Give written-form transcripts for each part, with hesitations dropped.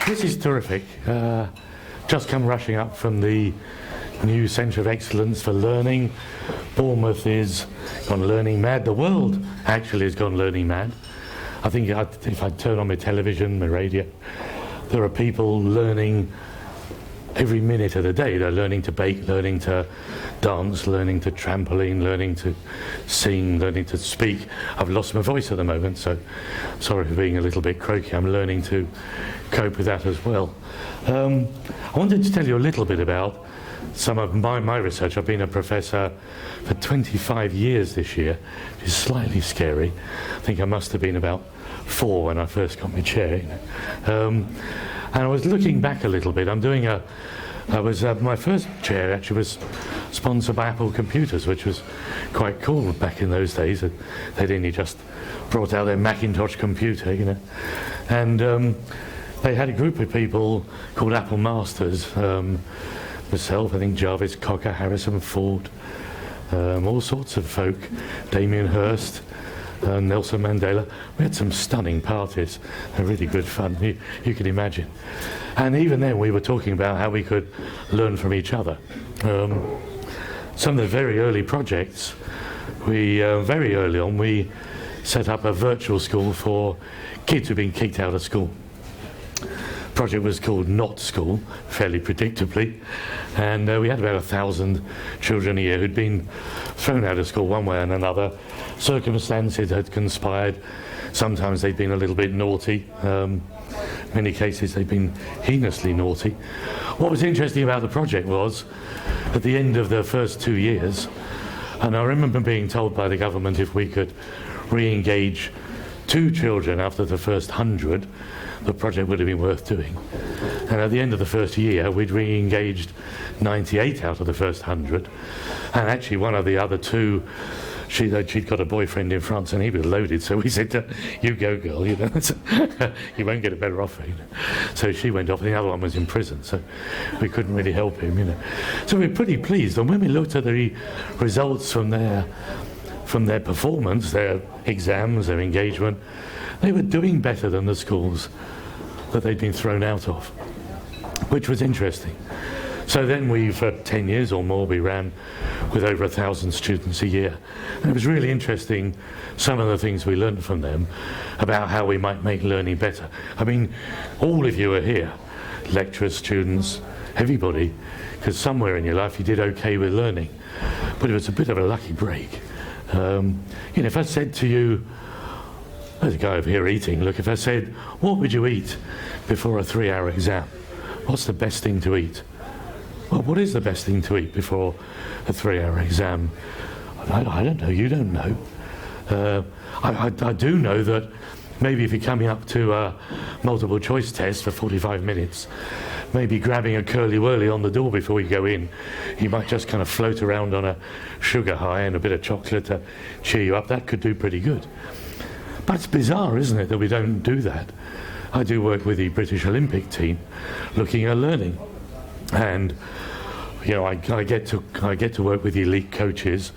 This is terrific. Just come rushing up from the new Centre of Excellence for Learning. Bournemouth is gone learning mad. The world actually has gone learning mad. I think if I turn on my television, my radio, there are people learning every minute of the day. They're learning to bake, learning to dance, learning to trampoline, learning to sing, learning to speak. I've lost my voice at the moment, so sorry for being a little bit croaky. I'm learning to cope with that as well. I wanted to tell you a little bit about some of my research. I've been a professor for 25 years this year, which is slightly scary. I think I must have been about 4 when I first got my chair. And I was looking back a little bit. My first chair actually was sponsored by Apple Computers, which was quite cool back in those days. They'd only just brought out their Macintosh computer, and they had a group of people called Apple Masters. Myself, I think Jarvis Cocker, Harrison Ford, all sorts of folk, Damien Hirst, Nelson Mandela. We had some stunning parties. They're really good fun, you can imagine. And even then we were talking about how we could learn from each other. Some of the very early projects, very early on, we set up a virtual school for kids who'd been kicked out of school. The project was called Not School, fairly predictably, and we had about 1,000 children a year who'd been thrown out of school one way and another. Circumstances had conspired. Sometimes they'd been a little bit naughty. In many cases they'd been heinously naughty. What was interesting about the project was, at the end of the first 2 years, and I remember being told by the government if we could re-engage 2 children after the first 100, the project would have been worth doing. And at the end of the first year, we'd re-engaged 98 out of the first 100. And actually one of the other 2, she'd got a boyfriend in France and he was loaded, so we said, you go girl, you won't get a better offer. So she went off and the other one was in prison, so we couldn't really help him. So we're pretty pleased, and when we looked at the results from their performance, their exams, their engagement, they were doing better than the schools that they'd been thrown out of, which was interesting. So then for 10 years or more, we ran with over 1,000 students a year. And it was really interesting, some of the things we learned from them about how we might make learning better. I mean, all of you are here, lecturers, students, everybody, because somewhere in your life you did okay with learning, but it was a bit of a lucky break. If I said to you, there's a guy over here eating, look, if I said, what would you eat before a 3-hour exam? What's the best thing to eat? Well, what is the best thing to eat before a 3-hour exam? I don't know, you don't know. I do know that maybe if you're coming up to a multiple choice test for 45 minutes, maybe grabbing a curly whirly on the door before you go in, you might just kind of float around on a sugar high and a bit of chocolate to cheer you up. That could do pretty good. But it's bizarre, isn't it, that we don't do that? I do work with the British Olympic team looking at learning. And I get to work with the elite coaches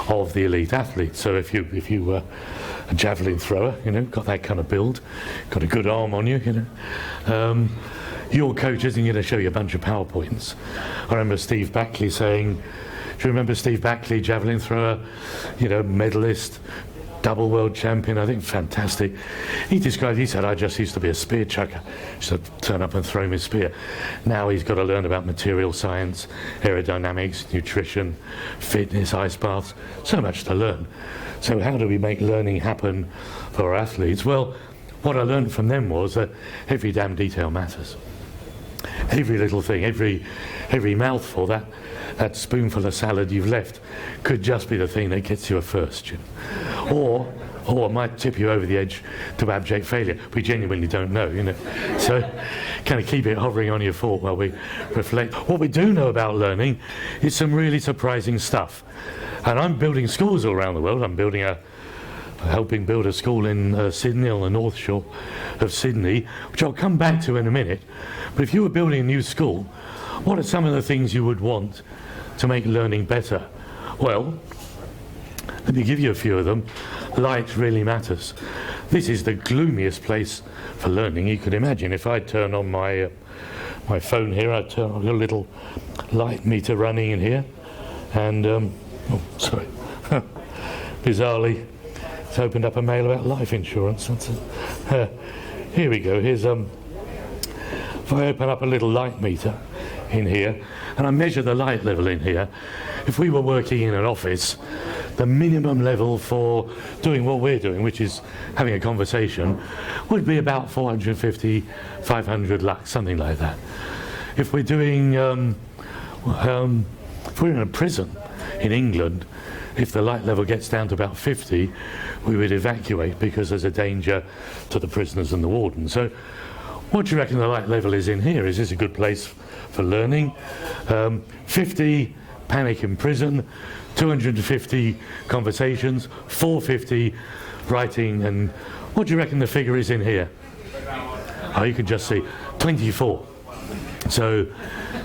of the elite athletes. So if you were a javelin thrower, got that kind of build, got a good arm on you, your coach isn't going to show you a bunch of PowerPoints. I remember Steve Backley saying, do you remember Steve Backley, javelin thrower, medalist, double world champion, I think fantastic. He said, I just used to be a spear chucker. Just to turn up and throw my spear. Now he's got to learn about material science, aerodynamics, nutrition, fitness, ice baths, so much to learn. So how do we make learning happen for our athletes? Well, what I learned from them was that every damn detail matters. Every little thing, every mouthful, that spoonful of salad you've left could just be the thing that gets you a first, or it might tip you over the edge to abject failure. We genuinely don't know, So kind of keep it hovering on your thought while we reflect. What we do know about learning is some really surprising stuff. And I'm building schools all around the world. I'm helping build a school in Sydney, on the North Shore of Sydney, which I'll come back to in a minute. But if you were building a new school, what are some of the things you would want to make learning better? Well, let me give you a few of them. Light really matters. this is the gloomiest place for learning you could imagine. If I turn on my my phone here, I turn on a little light meter running in here, and sorry, bizarrely, it's opened up a mail about life insurance. Here we go. Here's if I open up a little light meter in here, and I measure the light level in here. If we were working in an office, the minimum level for doing what we're doing, which is having a conversation, would be about 450, 500 lux, something like that. If we're doing, if we're in a prison in England, if the light level gets down to about 50, we would evacuate because there's a danger to the prisoners and the warden. So what do you reckon the light level is in here? Is this a good place for learning? 50, panic in prison. 250 conversations, 450 writing, and what do you reckon the figure is in here? Oh, you can just see 24. So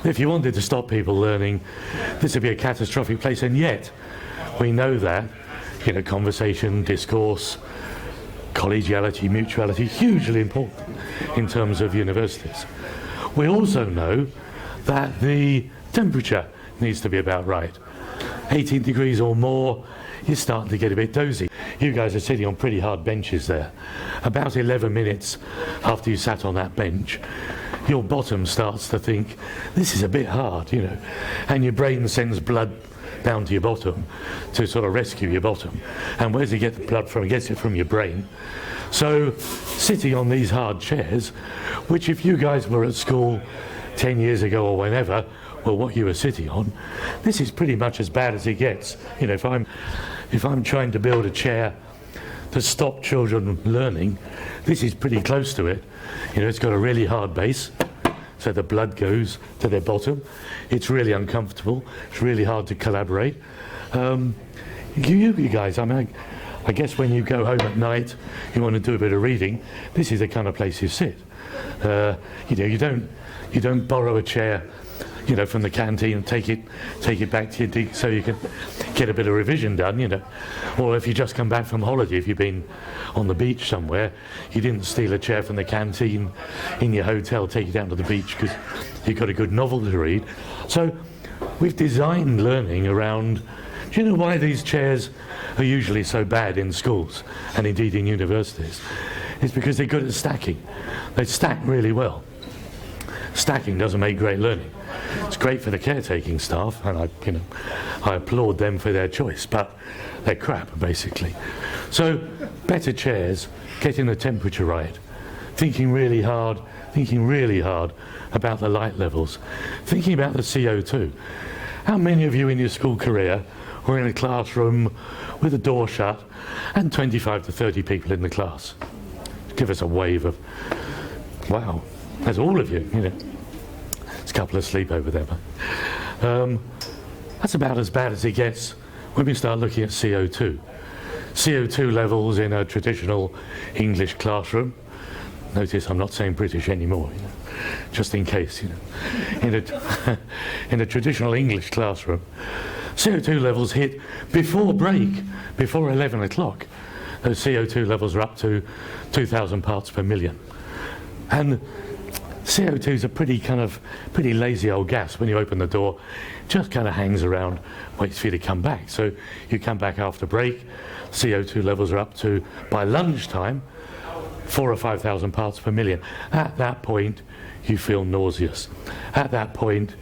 if you wanted to stop people learning, this would be a catastrophic place, and yet we know that, you know, conversation, discourse, collegiality, mutuality, hugely important in terms of universities. We also know that the temperature needs to be about right. 18 degrees or more, you're starting to get a bit dozy. You guys are sitting on pretty hard benches there. About 11 minutes after you sat on that bench, your bottom starts to think, this is a bit hard, you know, and your brain sends blood down to your bottom to sort of rescue your bottom. And where does it get the blood from? It gets it from your brain. So sitting on these hard chairs, which if you guys were at school 10 years ago or whenever, well, what you were sitting on, this is pretty much as bad as it gets. You know, if I'm trying to build a chair to stop children learning, this is pretty close to it. You know, it's got a really hard base, so the blood goes to their bottom. It's really uncomfortable. It's really hard to collaborate. You guys, I mean, I guess when you go home at night, you want to do a bit of reading. This is the kind of place you sit. You know, you don't borrow a chair, you know, from the canteen and take it back to your so you can get a bit of revision done, you know. Or if you just come back from holiday, if you've been on the beach somewhere, you didn't steal a chair from the canteen in your hotel, take it down to the beach because you've got a good novel to read. So we've designed learning around, do you know why these chairs are usually so bad in schools and indeed in universities? It's because they're good at stacking. They stack really well. Stacking doesn't make great learning. It's great for the caretaking staff, and I applaud them for their choice, but they're crap, basically. So, better chairs, getting the temperature right, thinking really hard about the light levels, thinking about the CO2. How many of you in your school career were in a classroom with the door shut and 25 to 30 people in the class? Give us a wave of, wow, that's all of you, you know. A couple asleep over there, but that's about as bad as it gets when we start looking at CO2. CO2 levels in a traditional English classroom. Notice I'm not saying British anymore, you know, just in case, you know. In a traditional English classroom, CO2 levels hit before break, before 11 o'clock. Those CO2 levels are up to 2,000 parts per million. And CO2 is a pretty lazy old gas. When you open the door, just kind of hangs around, waits for you to come back. So you come back after break, CO2 levels are up to, by lunchtime, 4,000 or 5,000 parts per million. At that point, you feel nauseous. At that point,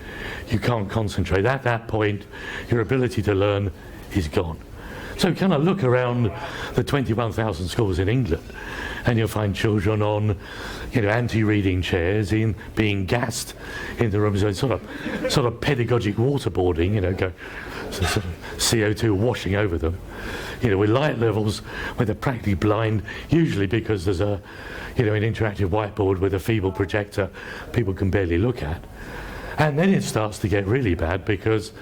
you can't concentrate. At that point, your ability to learn is gone. So kind of look around the 21,000 schools in England, and you'll find children on, you know, anti-reading chairs, being gassed in the rooms, sort of pedagogic waterboarding, you know, sort of CO2 washing over them, you know, with light levels where they're practically blind, usually because there's an interactive whiteboard with a feeble projector people can barely look at. And then it starts to get really bad because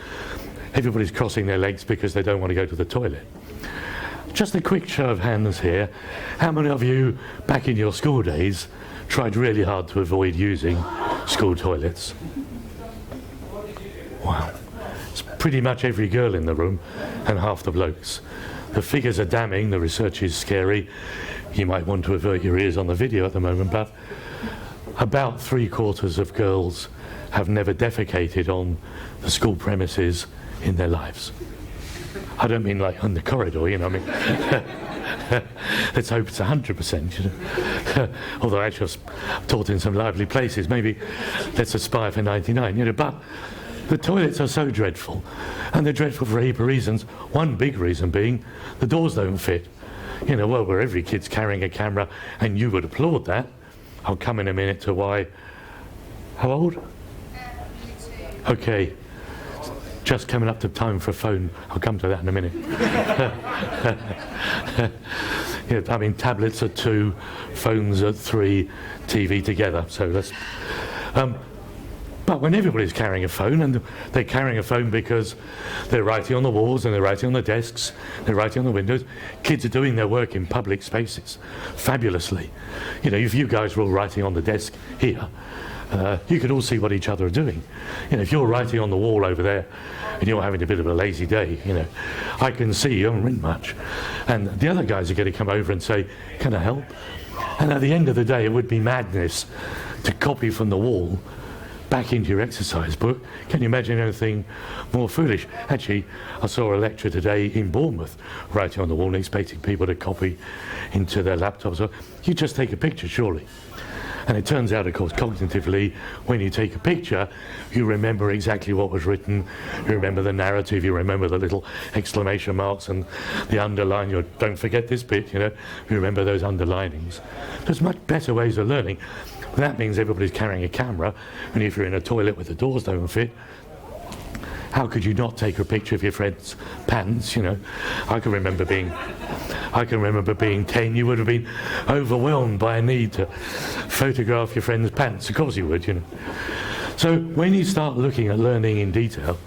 everybody's crossing their legs because they don't want to go to the toilet. Just a quick show of hands here. How many of you, back in your school days, tried really hard to avoid using school toilets? Wow. It's pretty much every girl in the room and half the blokes. The figures are damning, the research is scary. You might want to avert your ears on the video at the moment, but about 3/4 of girls have never defecated on the school premises in their lives. I don't mean like on the corridor, you know, I mean, let's hope it's 100%, you know. Although actually I've taught in some lively places, maybe let's aspire for 99, you know, but the toilets are so dreadful, and they're dreadful for a heap of reasons. One big reason being the doors don't fit. You know, well, where every kid's carrying a camera, and you would applaud that. I'll come in a minute to why. How old? Okay. Just coming up to time for a phone. I'll come to that in a minute. Yeah, I mean, tablets at 2, phones at 3, TV together. So that's. But when everybody's carrying a phone, and they're carrying a phone because they're writing on the walls and they're writing on the desks, they're writing on the windows, kids are doing their work in public spaces fabulously. You know, if you guys were all writing on the desk here, you could all see what each other are doing. You know, if you're writing on the wall over there and you're having a bit of a lazy day, you know, I can see you haven't written much. And the other guys are going to come over and say, can I help? And at the end of the day, it would be madness to copy from the wall back into your exercise book. Can you imagine anything more foolish? Actually, I saw a lecture today in Bournemouth writing on the wall and expecting people to copy into their laptops. So you just take a picture, surely. And it turns out, of course, cognitively, when you take a picture, you remember exactly what was written, you remember the narrative, you remember the little exclamation marks and the underline, you don't forget this bit, you know, you remember those underlinings. There's much better ways of learning. That means everybody's carrying a camera, and if you're in a toilet with the doors don't fit, how could you not take a picture of your friend's pants, you know? I can remember being 10, you would have been overwhelmed by a need to photograph your friend's pants. Of course you would, you know. So when you start looking at learning in detail,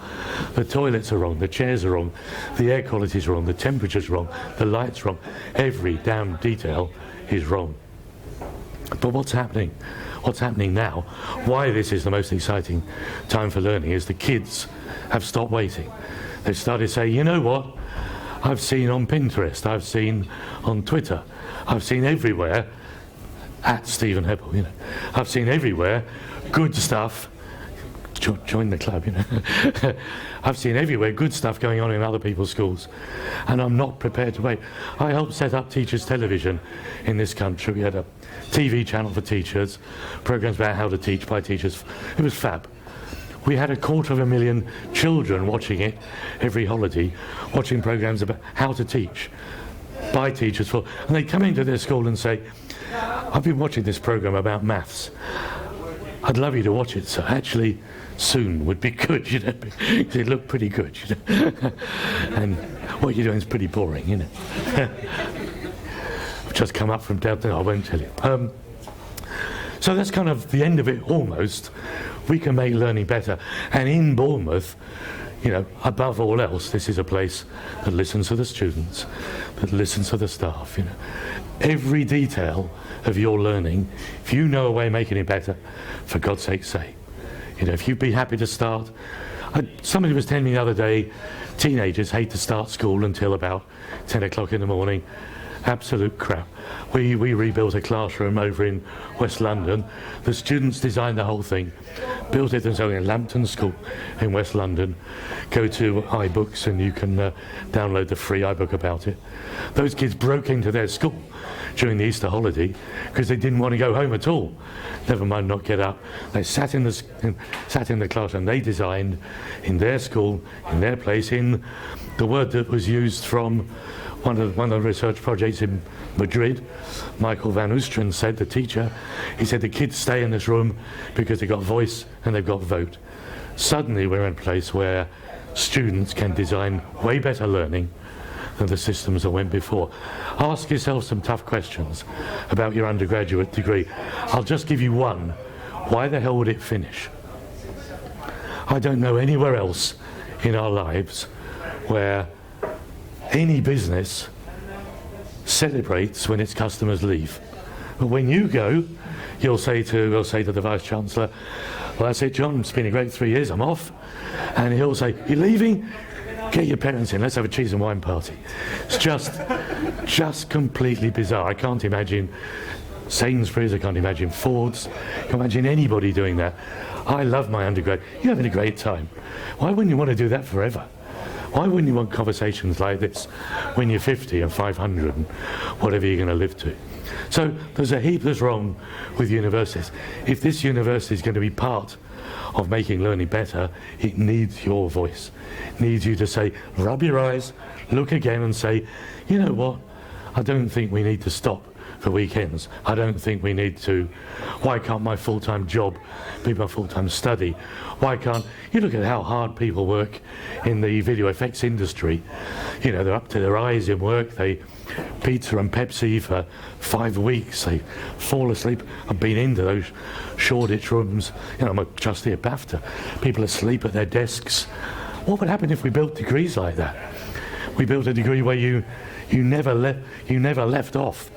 the toilets are wrong, the chairs are wrong, the air quality's wrong, the temperature's wrong, the light's wrong, every damn detail is wrong. But what's happening? What's happening now? Why this is the most exciting time for learning is the kids have stopped waiting. They've started saying, you know what? I've seen on Pinterest, I've seen on Twitter, I've seen everywhere, at Stephen Hebbel, you know, I've seen everywhere good stuff. Join the club, you know. I've seen everywhere good stuff going on in other people's schools, and I'm not prepared to wait. I helped set up Teachers Television in this country. We had a TV channel for teachers, programs about how to teach by teachers. It was fab. We had 250,000 children watching it every holiday, watching programs about how to teach by teachers. And they'd come into their school and say, I've been watching this program about maths. I'd love you to watch it, so actually soon would be good, you know, because it looked pretty good, you know. And what you're doing is pretty boring, you know. I've just come up from downtown, I won't tell you. So that's kind of the end of it almost. We can make learning better. And in Bournemouth, you know, above all else, this is a place that listens to the students, that listens to the staff, you know. Every detail of your learning, if you know a way of making it better, for God's sake say. You know, if you'd be happy to start. Somebody was telling me the other day, teenagers hate to start school until about 10 o'clock in the morning. Absolute crap. We rebuilt a classroom over in West London. The students designed the whole thing, built it themselves in Lambton School in West London. Go to iBooks and you can download the free iBook about it. Those kids broke into their school during the Easter holiday because they didn't want to go home at all. Never mind not get up. They sat in the classroom they designed in their school, in their place, in the word that was used from one of the research projects in Madrid. Michael Van Oosteren said, the teacher, he said the kids stay in this room because they've got voice and they've got vote. Suddenly we're in a place where students can design way better learning than the systems that went before. Ask yourself some tough questions about your undergraduate degree. I'll just give you one. Why the hell would it finish? I don't know anywhere else in our lives where any business celebrates when its customers leave. But when you go, we'll say to the Vice Chancellor, well, that's it, John, it's been a great 3 years, I'm off. And he'll say, you're leaving? Get your parents in, let's have a cheese and wine party. It's just completely bizarre. I can't imagine Sainsbury's, I can't imagine Ford's, I can't imagine anybody doing that. I love my undergrad. You're having a great time. Why wouldn't you want to do that forever? Why wouldn't you want conversations like this when you're 50 and 500 and whatever you're going to live to? So there's a heap that's wrong with universities. If this university is going to be part of making learning better, it needs your voice. It needs you to say, rub your eyes, look again and say, you know what, I don't think we need to stop for weekends. I don't think we need to. Why can't my full-time job be my full-time study? Why can't you look at how hard people work in the video effects industry? You know, they're up to their eyes in work. They pizza and Pepsi for 5 weeks. They fall asleep. I've been into those Shoreditch rooms. You know, I'm a trustee at BAFTA. People asleep at their desks. What would happen if we built degrees like that? We built a degree where you never left off.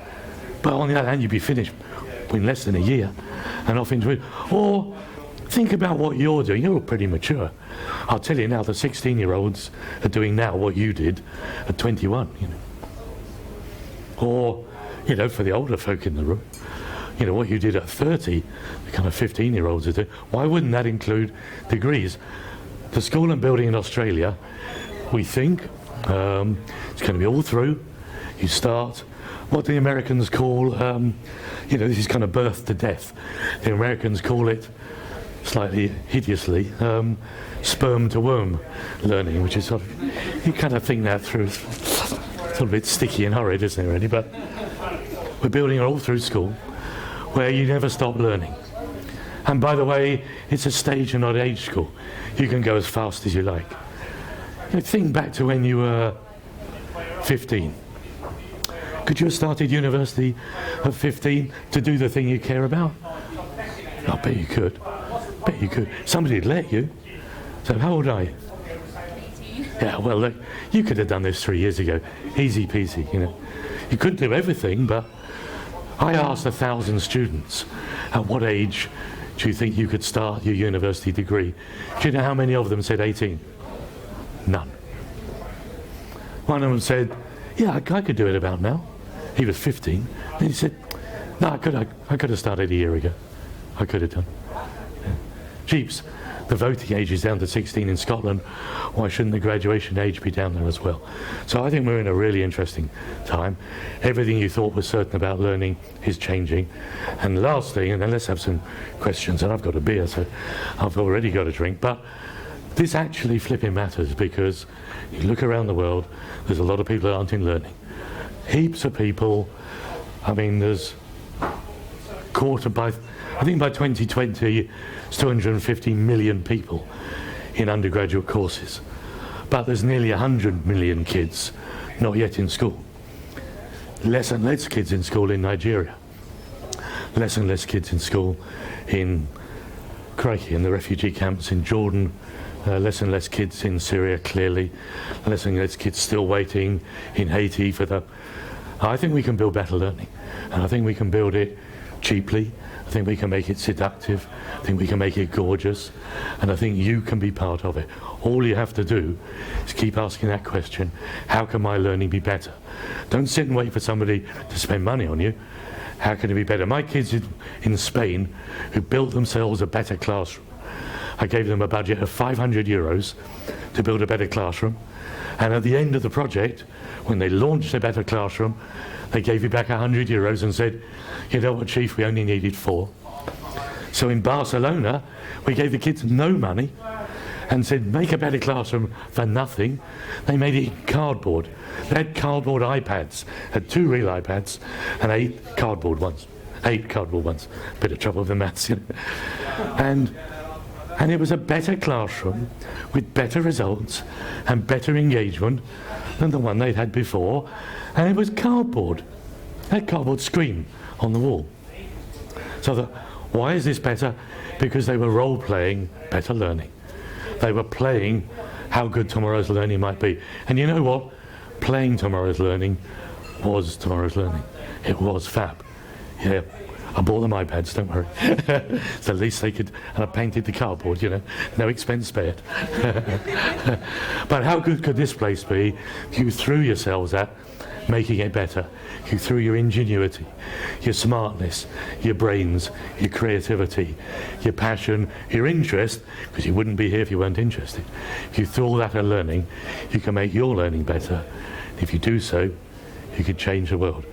But on the other hand, you'd be finished in less than a year and off into it. Or think about what you're doing. You're all pretty mature. I'll tell you now, the 16-year-olds are doing now what you did at 21, you know. Or, you know, for the older folk in the room, you know, what you did at 30, the kind of 15-year-olds are doing. Why wouldn't that include degrees? The school and building in Australia, we think, it's going to be all through. You start what the Americans call, you know, this is kind of birth to death. The Americans call it, slightly hideously, sperm to womb learning, which is sort of, you kind of think that through. It's a little bit sticky and horrid, isn't it, really? But we're building it all through school, where you never stop learning. And by the way, it's a stage and not age school. You can go as fast as you like. You know, think back to when you were 15. Could you have started university at 15 to do the thing you care about? I bet you could. Bet you could. Somebody'd let you. So how old are you? 18. Yeah, well, look, you could have done this 3 years ago. Easy peasy, you know. You couldn't do everything, but I asked 1,000 students, at what age do you think you could start your university degree? Do you know how many of them said 18? None. One of them said, yeah, I could do it about now. He was 15. And he said, no, I could have started a year ago. I could have done. Yeah. Jeeps, the voting age is down to 16 in Scotland. Why shouldn't the graduation age be down there as well? So I think we're in a really interesting time. Everything you thought was certain about learning is changing. And last thing, and then let's have some questions, and I've got a beer, so I've already got a drink, but this actually flipping matters, because you look around the world, there's a lot of people that aren't in learning. Heaps of people. I mean, there's I think by 2020, it's 250 million people in undergraduate courses. But there's nearly 100 million kids not yet in school. Less and less kids in school in Nigeria. Less and less kids in school in the refugee camps in Jordan. Less and less kids in Syria, clearly. Less and less kids still waiting in Haiti for the... I think we can build better learning. And I think we can build it cheaply. I think we can make it seductive. I think we can make it gorgeous. And I think you can be part of it. All you have to do is keep asking that question, how can my learning be better? Don't sit and wait for somebody to spend money on you. How can it be better? My kids in Spain, who built themselves a better classroom, I gave them a budget of 500 euros to build a better classroom. And at the end of the project, when they launched a better classroom, they gave me back 100 euros and said, you know what, Chief, we only needed 4. So in Barcelona, we gave the kids no money and said, make a better classroom for nothing. They made it in cardboard. They had cardboard iPads, had 2 real iPads and 8 cardboard ones. 8 cardboard ones. Bit of trouble with the maths, you know. And it was a better classroom with better results and better engagement than the one they'd had before. And it was cardboard. They had cardboard screen on the wall. So why is this better? Because they were role-playing better learning. They were playing how good tomorrow's learning might be. And you know what? Playing tomorrow's learning was tomorrow's learning. It was fab. Yeah. I bought them iPads, don't worry. So at least they could, and I painted the cardboard, you know, no expense spared. But how good could this place be if you threw yourselves at making it better? You threw your ingenuity, your smartness, your brains, your creativity, your passion, your interest, because you wouldn't be here if you weren't interested. If you threw all that at learning, you can make your learning better. If you do so, you can change the world.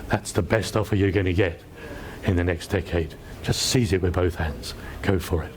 That's the best offer you're going to get in the next decade. Just seize it with both hands. Go for it.